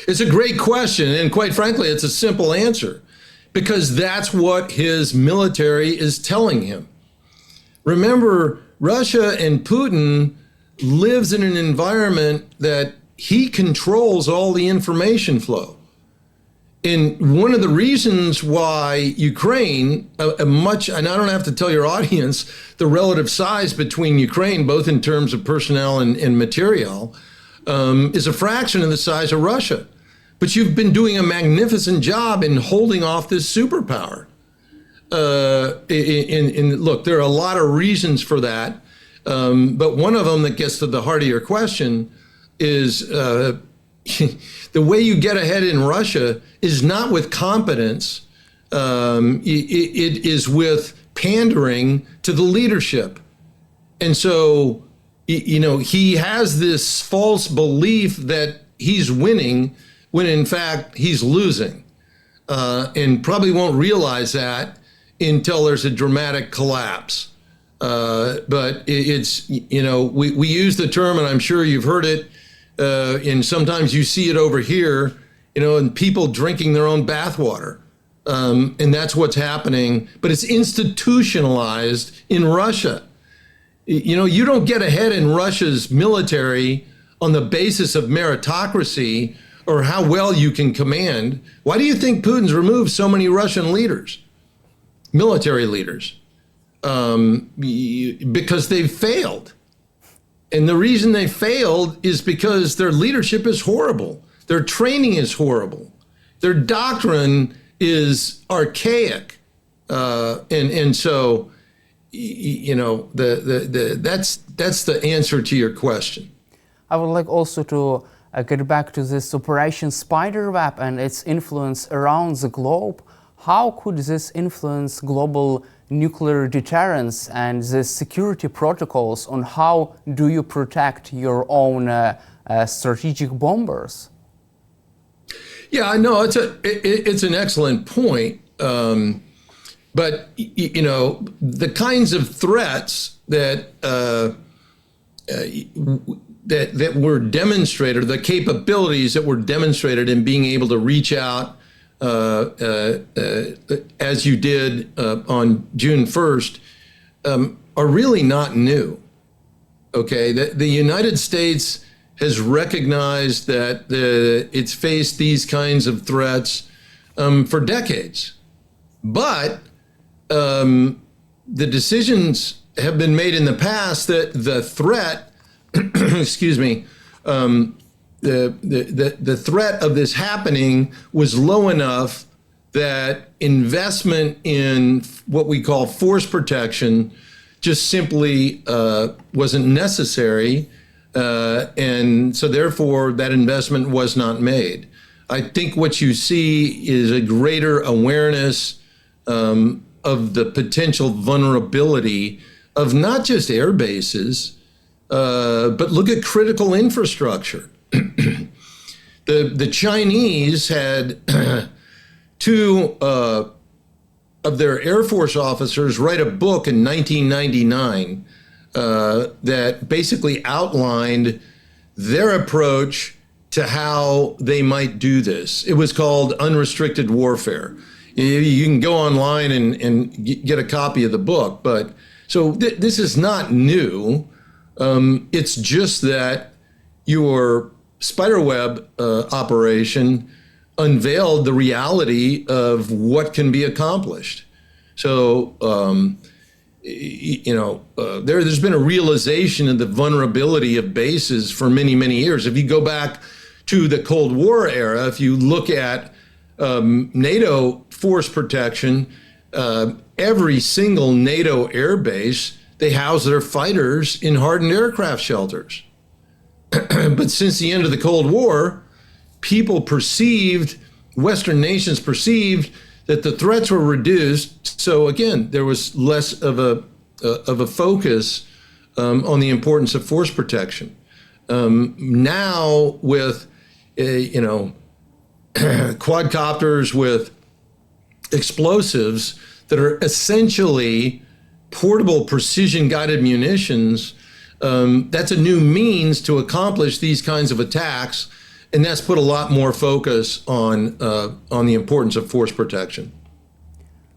It's a great question, and quite frankly, it's a simple answer, because that's what his military is telling him. Remember, Russia and Putin lives in an environment that he controls all the information flow. And one of the reasons why Ukraine, and I don't have to tell your audience the relative size between Ukraine, both in terms of personnel and material, is a fraction of the size of Russia. But you've been doing a magnificent job in holding off this superpower. Look, there are a lot of reasons for that. But one of them that gets to the heart of your question is the way you get ahead in Russia is not with competence. It is with pandering to the leadership. And so, he has this false belief that he's winning when in fact he's losing, and probably won't realize that until there's a dramatic collapse. But it's, we use the term, and I'm sure you've heard it, and sometimes you see it over here, and people drinking their own bathwater. And that's what's happening, but it's institutionalized in Russia. You don't get ahead in Russia's military on the basis of meritocracy or how well you can command. Why do you think Putin's removed so many Russian leaders, military leaders? Because they've failed. And the reason they failed is because their leadership is horrible. Their training is horrible. Their doctrine is archaic. And so, that's the answer to your question. I would like also to get back to this Operation Spiderweb and its influence around the globe. How could this influence global nuclear deterrence and the security protocols on how do you protect your own strategic bombers? Yeah, no, it's an excellent point. But the kinds of threats that that were demonstrated, the capabilities that were demonstrated in being able to reach out as you did on June 1st, are really not new. Okay, the United States has recognized that it's faced these kinds of threats for decades, but the decisions have been made in the past that the threat, excuse me, the threat of this happening was low enough that investment in what we call force protection just simply wasn't necessary, and so therefore that investment was not made. I think what you see is a greater awareness of the potential vulnerability of not just air bases, but look at critical infrastructure. The Chinese had two of their Air Force officers write a book in 1999 that basically outlined their approach to how they might do this. It was called Unrestricted Warfare. You can go online and get a copy of the book, but so this is not new. It's just that your Spiderweb operation unveiled the reality of what can be accomplished. So, there's been a realization of the vulnerability of bases for many, many years. If you go back to the Cold War era, if you look at NATO force protection, every single NATO air base, they house their fighters in hardened aircraft shelters. But since the end of the Cold War, Western nations perceived that the threats were reduced. So again, there was less of a focus on the importance of force protection. Now with quadcopters with explosives that are essentially portable precision-guided munitions, that's a new means to accomplish these kinds of attacks. and that's put a lot more focus on the importance of force protection.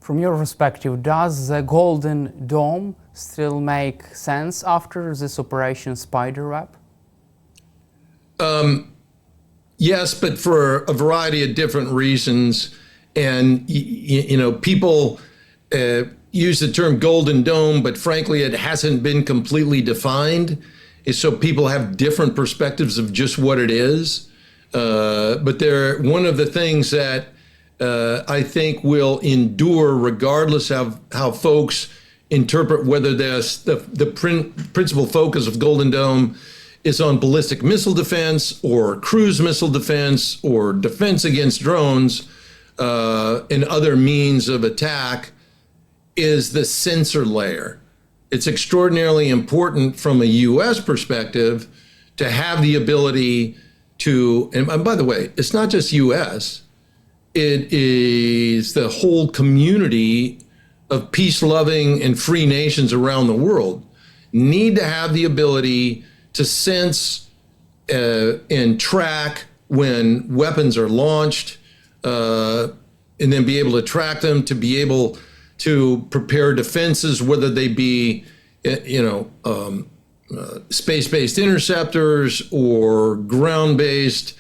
From your perspective, does the Golden Dome still make sense after this Operation Spiderweb? Yes, but for a variety of different reasons. And, people use the term Golden Dome, but frankly, it hasn't been completely defined. So people have different perspectives of just what it is. But one of the things that I think will endure regardless of how folks interpret whether the principal focus of Golden Dome is on ballistic missile defense or cruise missile defense or defense against drones and other means of attack, is the sensor layer. It's extraordinarily important from a U.S. perspective to have the ability to, and by the way, it's not just U.S., it is the whole community of peace-loving and free nations around the world need to have the ability to sense and track when weapons are launched, and then be able to track them, to be able to prepare defenses, whether they be, space-based interceptors or ground-based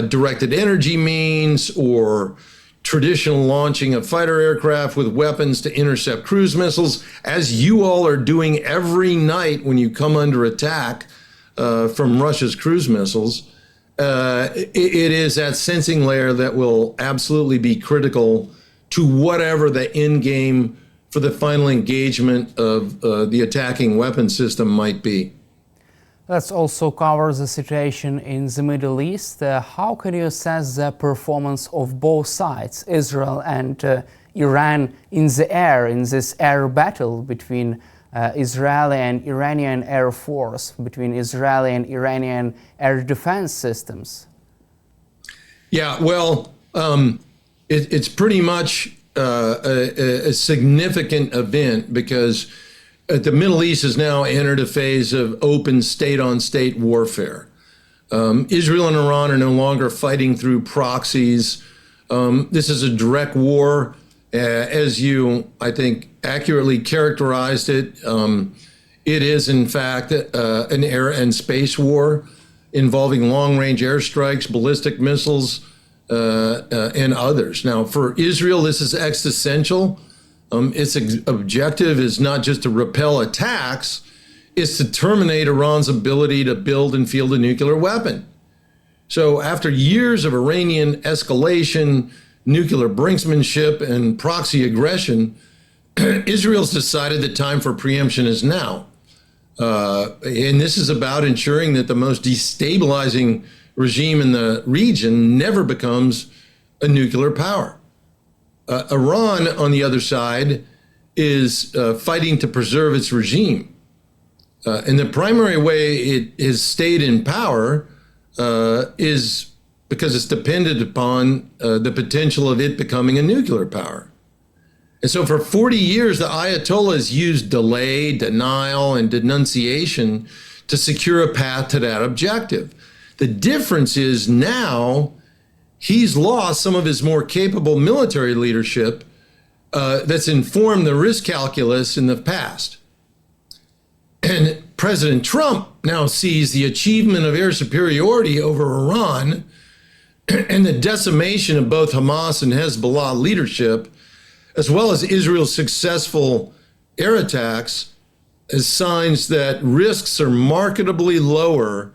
directed energy means, or traditional launching of fighter aircraft with weapons to intercept cruise missiles, as you all are doing every night when you come under attack from Russia's cruise missiles. It is that sensing layer that will absolutely be critical to whatever the end game for the final engagement of the attacking weapon system might be. Let's also cover the situation in the Middle East. How can you assess the performance of both sides, Israel and Iran, in the air, in this air battle between Israeli and Iranian Air Force, between Israeli and Iranian air defense systems? Yeah, well, it's pretty much a significant event because the Middle East has now entered a phase of open state-on-state warfare. Israel and Iran are no longer fighting through proxies. This is a direct war, as you, I think, accurately characterized it. It is, in fact, an air and space war involving long-range airstrikes, ballistic missiles, and others. Now, for Israel, this is existential. Its objective is not just to repel attacks, it's to terminate Iran's ability to build and field a nuclear weapon. So after years of Iranian escalation, nuclear brinksmanship, and proxy aggression, Israel's decided the time for preemption is now. And this is about ensuring that the most destabilizing regime in the region never becomes a nuclear power. Iran, on the other side, is fighting to preserve its regime. And the primary way it has stayed in power is because it's dependent upon the potential of it becoming a nuclear power. And so for 40 years, the Ayatollahs used delay, denial, and denunciation to secure a path to that objective. The difference is now he's lost some of his more capable military leadership that's informed the risk calculus in the past. And President Trump now sees the achievement of air superiority over Iran and the decimation of both Hamas and Hezbollah leadership, as well as Israel's successful air attacks, as signs that risks are markedly lower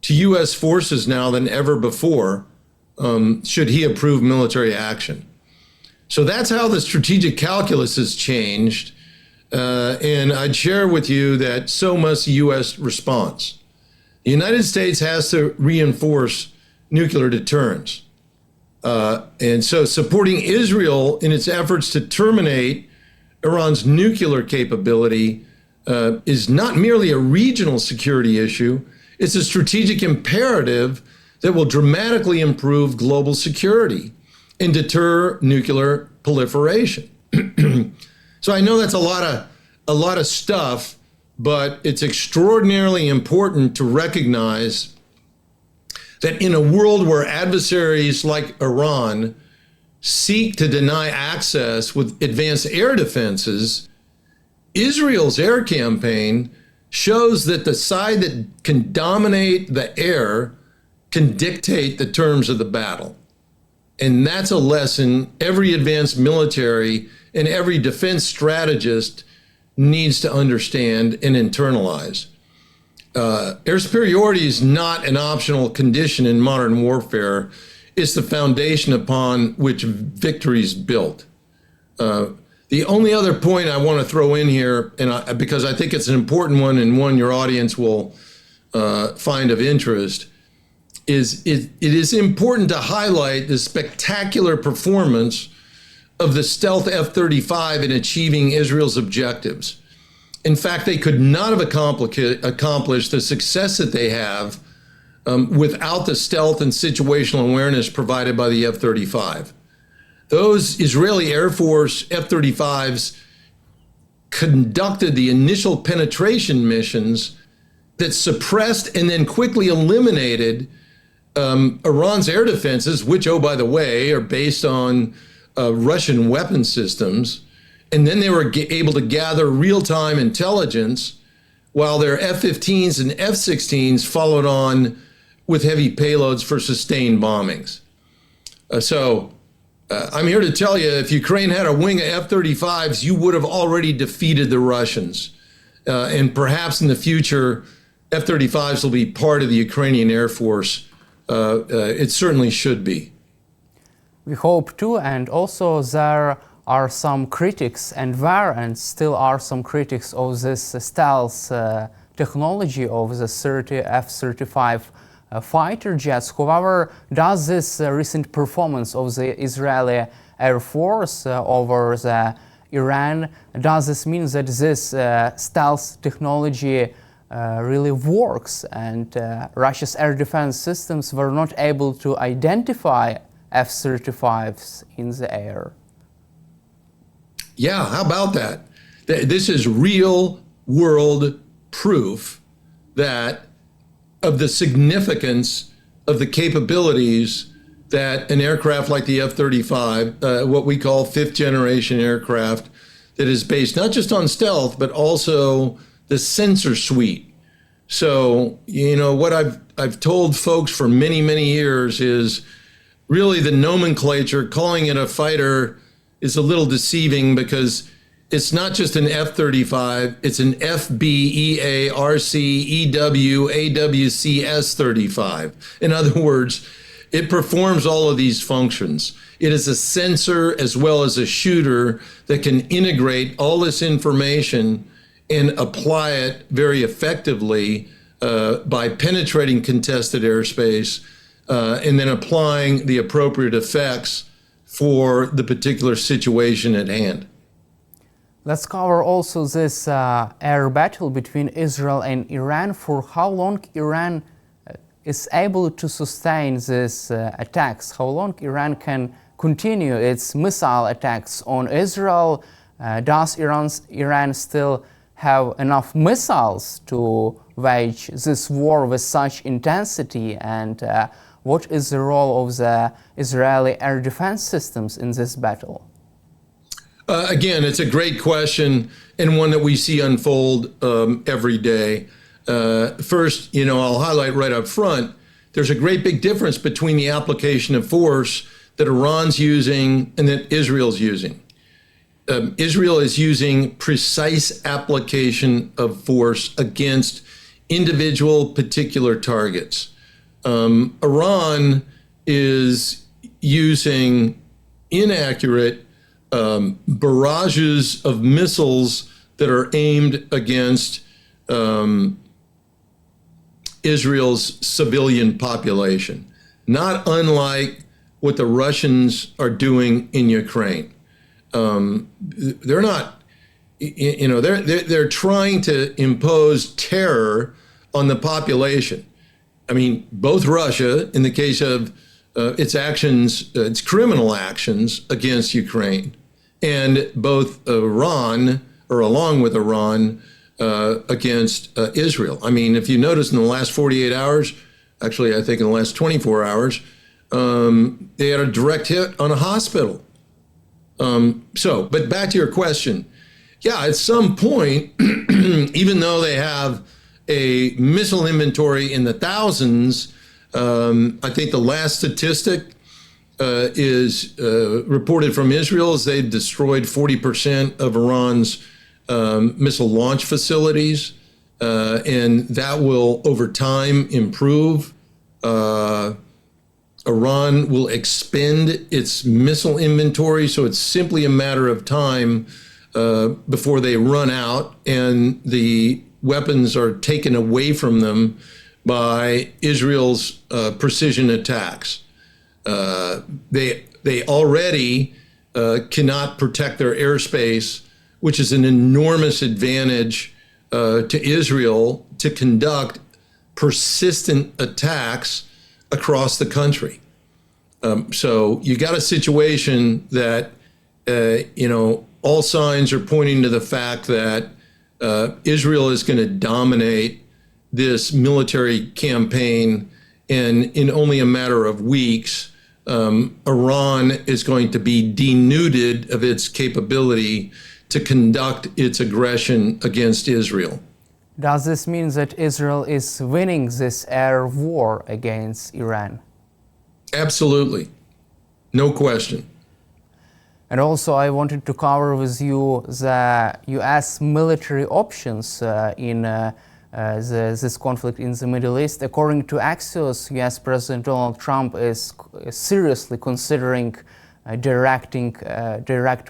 to U.S. forces now than ever before, should he approve military action. So that's how the strategic calculus has changed. And I'd share with you that so must the U.S. response. The United States has to reinforce nuclear deterrence. And so supporting Israel in its efforts to terminate Iran's nuclear capability is not merely a regional security issue, it's a strategic imperative that will dramatically improve global security and deter nuclear proliferation. So I know that's a lot of stuff, but it's extraordinarily important to recognize that in a world where adversaries like Iran seek to deny access with advanced air defenses, Israel's air campaign shows that the side that can dominate the air can dictate the terms of the battle. And that's a lesson every advanced military and every defense strategist needs to understand and internalize. Air superiority is not an optional condition in modern warfare. It's the foundation upon which victory is built. The only other point I want to throw in here, because I think it's an important one and one your audience will find of interest, is it is important to highlight the spectacular performance of the stealth F-35 in achieving Israel's objectives. In fact, they could not have accomplished the success that they have without the stealth and situational awareness provided by the F-35. Those Israeli Air Force F-35s conducted the initial penetration missions that suppressed and then quickly eliminated Iran's air defenses, which, oh, by the way, are based on Russian weapon systems. And then they were able to gather real-time intelligence while their F-15s and F-16s followed on with heavy payloads for sustained bombings. I'm here to tell you, if Ukraine had a wing of F-35s, you would have already defeated the Russians. And perhaps in the future, F-35s will be part of the Ukrainian Air Force. It certainly should be. We hope too, and also there are some critics, and were and still are some critics of this stealth technology of the F-35 fighter jets. However, does this recent performance of the Israeli Air Force over the Iran, does this mean that this stealth technology really works and Russia's air defense systems were not able to identify F-35s in the air? Yeah, how about that? This is real world proof of the significance of the capabilities that an aircraft like the F-35, what we call fifth generation aircraft, that is based not just on stealth, but also the sensor suite. So, what I've told folks for many, many years is really the nomenclature, calling it a fighter is a little deceiving because it's not just an F-35, it's an FBEARCEWAWCS-35. In other words, it performs all of these functions. It is a sensor as well as a shooter that can integrate all this information and apply it very effectively by penetrating contested airspace and then applying the appropriate effects for the particular situation at hand. Let's cover also this air battle between Israel and Iran. For how long Iran is able to sustain these attacks? How long Iran can continue its missile attacks on Israel? Does Iran still have enough missiles to wage this war with such intensity? And what is the role of the Israeli air defense systems in this battle? Again, it's a great question and one that we see unfold every day. First, I'll highlight right up front, there's a great big difference between the application of force that Iran's using and that Israel's using. Israel is using precise application of force against individual particular targets. Iran is using inaccurate barrages of missiles that are aimed against Israel's civilian population, not unlike what the Russians are doing in Ukraine. They're not, they're trying to impose terror on the population. I mean, both Russia, in the case of its actions, its criminal actions against Ukraine, and both Iran, or along with Iran, against Israel. I mean, if you notice in the last 48 hours, actually, I think in the last 24 hours, they had a direct hit on a hospital. But back to your question. Yeah, at some point, even though they have a missile inventory in the thousands, I think the last statistic is reported from Israel is they've destroyed 40% of Iran's missile launch facilities, and that will over time improve. Iran will expend its missile inventory, so it's simply a matter of time before they run out and the weapons are taken away from them by Israel's precision attacks. They already cannot protect their airspace, which is an enormous advantage to Israel to conduct persistent attacks across the country. So you got a situation that, all signs are pointing to the fact that Israel is going to dominate this military campaign, and in only a matter of weeks, Iran is going to be denuded of its capability to conduct its aggression against Israel. Does this mean that Israel is winning this air war against Iran? Absolutely. No question. And also I wanted to cover with you the US military options in this conflict in the Middle East. According to Axios, US President Donald Trump is seriously considering direct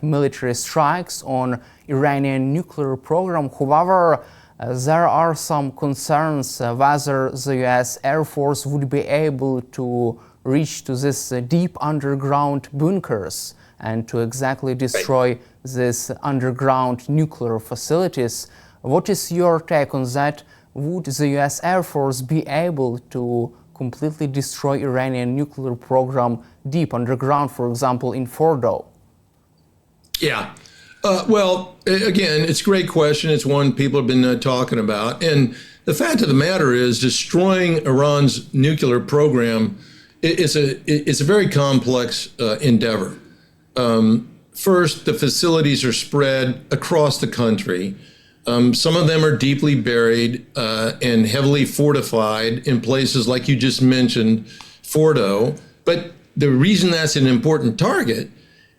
military strikes on Iranian nuclear program. However, there are some concerns whether the US Air Force would be able to reach to this deep underground bunkers and to exactly destroy these underground nuclear facilities. What is your take on that? Would the US Air Force be able to completely destroy Iranian nuclear program deep underground, for example, in Fordo? Yeah. Well, again, it's a great question. It's one people have been talking about. And the fact of the matter is destroying Iran's nuclear program is a very complex endeavor. First, the facilities are spread across the country. Some of them are deeply buried and heavily fortified in places like you just mentioned, Fordo. But the reason that's an important target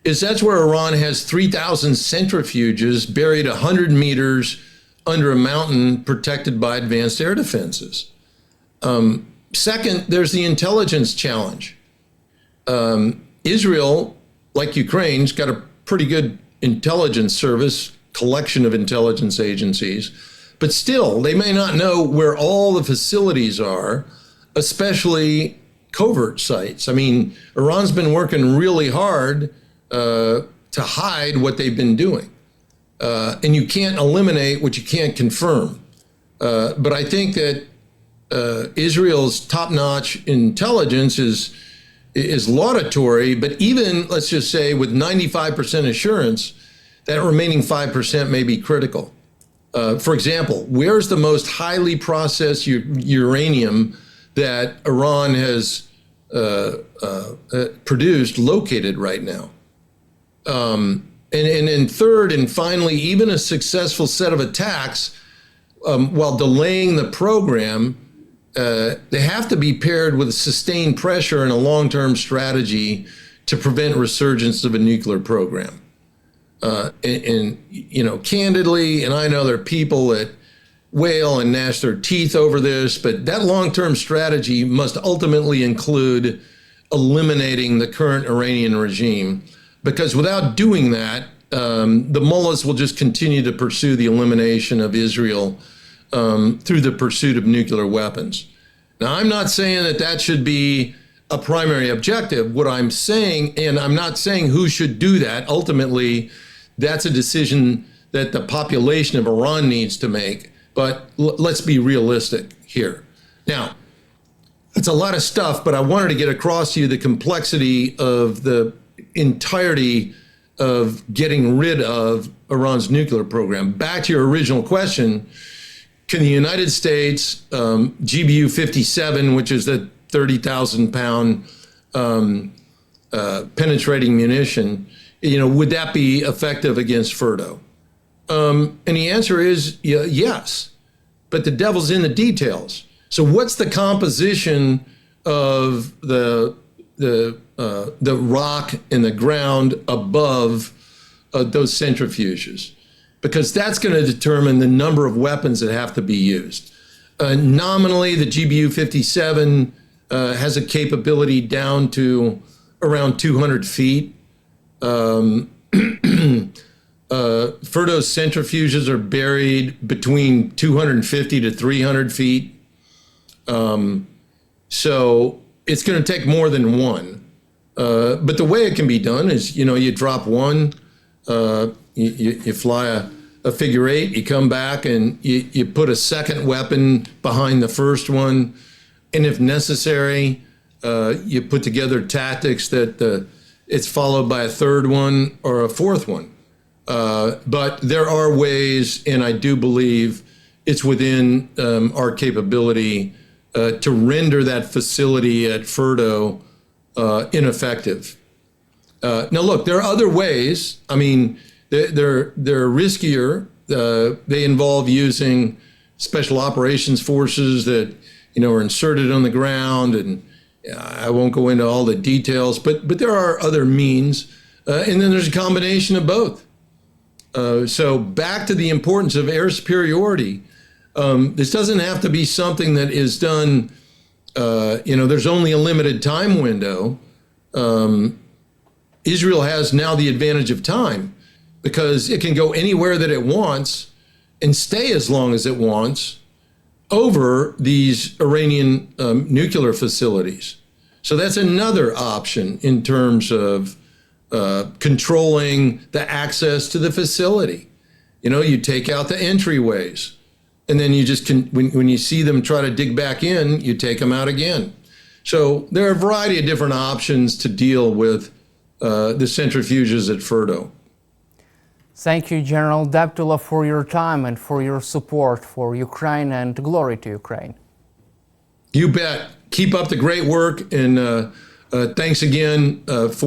is that's where Iran has 3,000 centrifuges buried 100 meters under a mountain protected by advanced air defenses. Second, there's the intelligence challenge. Israel, like Ukraine's got a pretty good intelligence service, collection of intelligence agencies, but still they may not know where all the facilities are, especially covert sites. I mean, Iran's been working really hard to hide what they've been doing. And you can't eliminate what you can't confirm. But I think that Israel's top-notch intelligence is laudatory, but even, let's just say, with 95% assurance, that remaining 5% may be critical. For example, where's the most highly processed uranium that Iran has produced located right now? And then third and finally, even a successful set of attacks, while delaying the program, they have to be paired with sustained pressure and a long-term strategy to prevent resurgence of a nuclear program. Candidly, and I know there are people that wail and gnash their teeth over this, but that long-term strategy must ultimately include eliminating the current Iranian regime, because without doing that, the mullahs will just continue to pursue the elimination of Israel through the pursuit of nuclear weapons. Now, I'm not saying that should be a primary objective. What I'm saying, and I'm not saying who should do that, ultimately, that's a decision that the population of Iran needs to make. But let's be realistic here. Now, it's a lot of stuff, but I wanted to get across to you the complexity of the entirety of getting rid of Iran's nuclear program. Back to your original question, can the United States GBU 57, which is the 30,000 pound penetrating munition, would that be effective against Furto? And the answer is yes, but the devil's in the details. So what's the composition of the rock and the ground above those centrifuges? Because that's going to determine the number of weapons that have to be used. Nominally, the GBU 57 has a capability down to around 200 feet. Furto's centrifuges are buried between 250 to 300 feet. So it's going to take more than one. But the way it can be done is, you drop one, you fly a figure eight, you come back and you put a second weapon behind the first one. And if necessary, you put together tactics that it's followed by a third one or a fourth one. But there are ways, and I do believe it's within our capability to render that facility at Furto ineffective. Now, look, there are other ways. I mean, they're riskier. They involve using special operations forces that are inserted on the ground, and I won't go into all the details. But there are other means, and then there's a combination of both. So back to the importance of air superiority. This doesn't have to be something that is done, there's only a limited time window. Israel has now the advantage of time because it can go anywhere that it wants and stay as long as it wants over these Iranian nuclear facilities. So that's another option in terms of controlling the access to the facility. You take out the entryways, and then you just can, when you see them try to dig back in, you take them out again. So there are a variety of different options to deal with the centrifuges at Furto. Thank you, General Deptula, for your time and for your support for Ukraine, and glory to Ukraine. You bet. Keep up the great work, and thanks again for